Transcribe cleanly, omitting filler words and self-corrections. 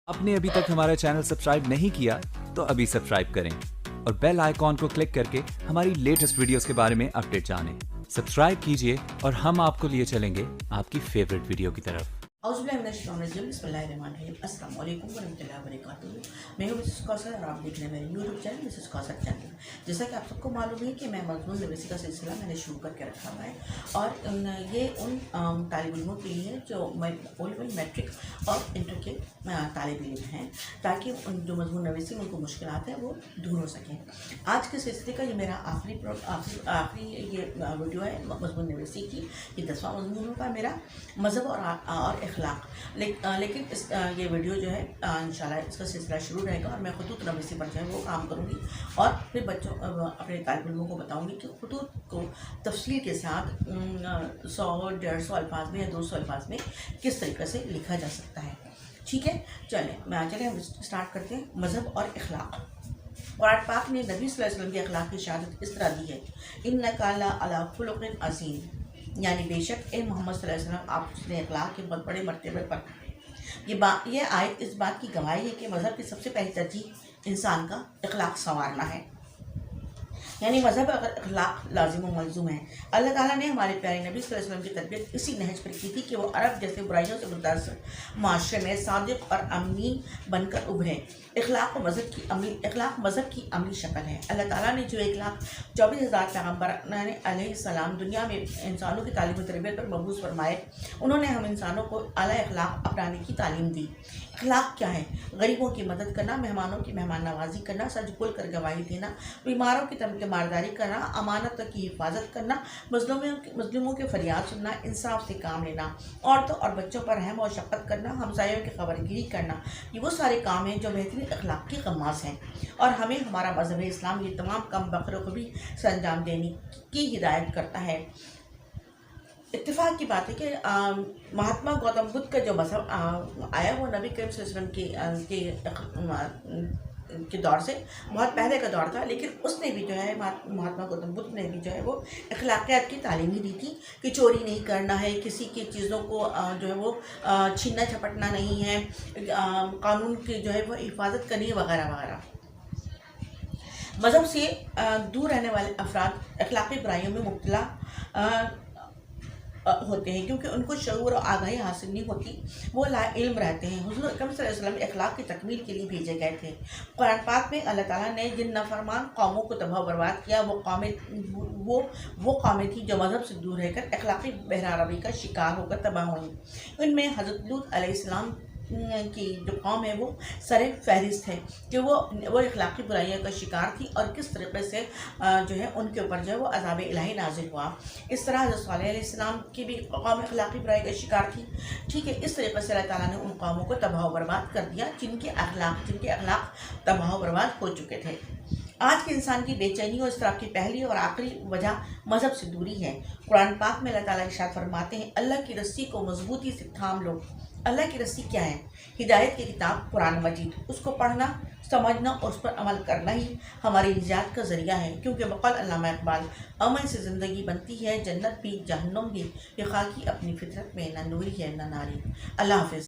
آپ نے ابھی تک ہمارا چینل سبسکرائب نہیں کیا تو ابھی سبسکرائب کریں اور بیل آئیکن کو کلک کر کے ہماری لیٹسٹ ویڈیوز کے بارے میں اپڈیٹ جانیں۔ سبسکرائب کیجئے اور ہم آپ کو لیے چلیں گے آپ کی فیوریٹ ویڈیو کی طرف۔ اعوذ باللہ من الشیطان الرجیم، بسم اللہ الرحمن الرحیم۔ السلام علیکم ورحمۃ اللہ وبرکاتہ۔ میں ہوں مسز کوثر اور آپ دیکھ رہے ہیں میرے یوٹیوب چینل مسز کوثر چینل۔ جیسا کہ آپ سب کو معلوم ہے کہ میں مضمون نویسی کا سلسلہ میں نے شروع کر کے رکھا ہوا ہے، اور یہ ان طالب علموں کے لیے جو او لیول میٹرک اور انٹر کے طالب علم ہیں، تاکہ ان جو مضمون نویسی میں ان کو مشکلات ہیں وہ دور ہو سکیں۔ آج کے سلسلے کا یہ میرا آخری یہ ویڈیو ہے مضمون نویسی کی۔ یہ 10واں مضمون ہوگا میرا، مذہب اور اخلاق۔ لیکن یہ ویڈیو جو ہے انشاءاللہ اس کا سلسلہ شروع رہے گا، اور میں خطوط نویسی پر جو ہے وہ کام کروں گی، اور پھر بچوں اپنے طالب علموں کو بتاؤں گی کہ خطوط کو تفصیل کے ساتھ 100-150 الفاظ میں یا 200 الفاظ میں کس طریقے سے لکھا جا سکتا ہے۔ ٹھیک ہے، چلیں ہم اسٹارٹ کرتے ہیں۔ مذہب اور اخلاق۔ قرآن پاک نے نبی صلی اللہ علیہ وسلم کی اخلاق کی شہادت اس طرح دی ہے: اِنَّکَ لَعَلیٰ خُلُقٍ عَظِیمٍ، یعنی بے شک اے محمد صلی اللہ علیہ وسلم آپ نے اخلاق کے بہت بڑے مرتبے پر۔ یہ آیت اس بات کی گواہی ہے کہ مذہب کی سب سے پہلی ترجیح انسان کا اخلاق سنوارنا ہے، یعنی مذہب اگر اخلاق لازم و ملزوم ہے۔ اللہ تعالیٰ نے ہمارے پیارے نبی صلی اللہ علیہ وسلم کی تربیت اسی نہج پر کی تھی کہ وہ عرب جیسے برائیوں سے متاثر معاشرے میں صادق اور امین بن کر ابھرے۔ اخلاق مذہب کی عملی شکل ہے۔ اللہ تعالیٰ نے جو 1,24,000 پیغمبران علیہ السلام دنیا میں انسانوں کی تعلیم و تربیت پر مبعوث فرمائے، انہوں نے ہم انسانوں کو اعلیٰ اخلاق اپنانے کی تعلیم دی۔ اخلاق کیا ہے؟ غریبوں کی مدد کرنا، مہمانوں کی مہمان نوازی کرنا، سچ بول کر گواہی دینا، بیماروں کی تیمارداری کرنا، امانت کی حفاظت کرنا، مظلوموں کے فریاد سننا، انصاف سے کام لینا، عورتوں اور بچوں پر رحم و شفقت کرنا، ہمسایوں کی خبرگیری کرنا، یہ وہ سارے کام ہیں جو بہترین اخلاق کی غماز ہیں، اور ہمیں ہمارا مذہب اسلام یہ تمام کام بخوبی سے انجام دینے کی ہدایت کرتا ہے۔ اتفاق کی بات ہے کہ مہاتما گوتم بدھ کا جو مذہب آیا وہ نبی کریم صلی اللہ علیہ وسلم کے دور سے بہت پہلے کا دور تھا، لیکن اس نے بھی جو ہے مہاتما گوتم بدھ نے بھی جو ہے وہ اخلاقیات کی تعلیم ہی دی تھی کہ چوری نہیں کرنا ہے، کسی کی چیزوں کو جو ہے وہ چھیننا جھپٹنا نہیں ہے، قانون کی جو ہے وہ حفاظت کرنی ہے، وغیرہ وغیرہ۔ مذہب سے دور رہنے والے افراد اخلاقی برائیوں میں مبتلا ہوتے ہیں، کیونکہ ان کو شعور اور آگاہی حاصل نہیں ہوتی، وہ لا علم رہتے ہیں۔ حضور اکرم صلی اللہ علیہ وسلم اخلاق کی تکمیل کے لیے بھیجے گئے تھے۔ قرآن پاک میں اللہ تعالیٰ نے جن نافرمان قوموں کو تباہ و برباد کیا وہ قومیں تھیں جو مذہب سے دور رہ کر اخلاقی بہرام کا شکار ہو کر تباہ ہوئیں۔ ان میں حضرت لوط علیہ السلام کی جو قوم ہے وہ سر فہرست ہے کہ وہ اخلاقی برائیوں کا شکار تھی، اور کس طریقے سے جو ہے ان کے اوپر جو ہے وہ عذاب الہی نازل ہوا۔ اس طرح حضرت صالح علیہ السلام کی بھی قوم اخلاقی برائی کا شکار تھی۔ ٹھیک ہے، اس طریقے سے اللہ تعالیٰ نے ان قوموں کو تباہ و برباد کر دیا جن کے اخلاق تباہ و برباد ہو چکے تھے۔ آج کے انسان کی بے چینی اور اضطراب کی پہلی اور آخری وجہ مذہب سے دوری ہے۔ قرآن پاک میں اللہ تعالیٰ ارشاد فرماتے ہیں: اللہ کی رسی کو مضبوطی سے تھام لو۔ اللہ کی رسی کیا ہے؟ ہدایت کی کتاب قرآن مجید، اس کو پڑھنا، سمجھنا اور اس پر عمل کرنا ہی ہماری نجات کا ذریعہ ہے، کیونکہ بقول علامہ اقبال: عمل سے زندگی بنتی ہے، جنت بھی جہنم بھی، یہ خاکی اپنی فطرت میں نہ نوری ہے نہ ناری۔ اللہ حافظ۔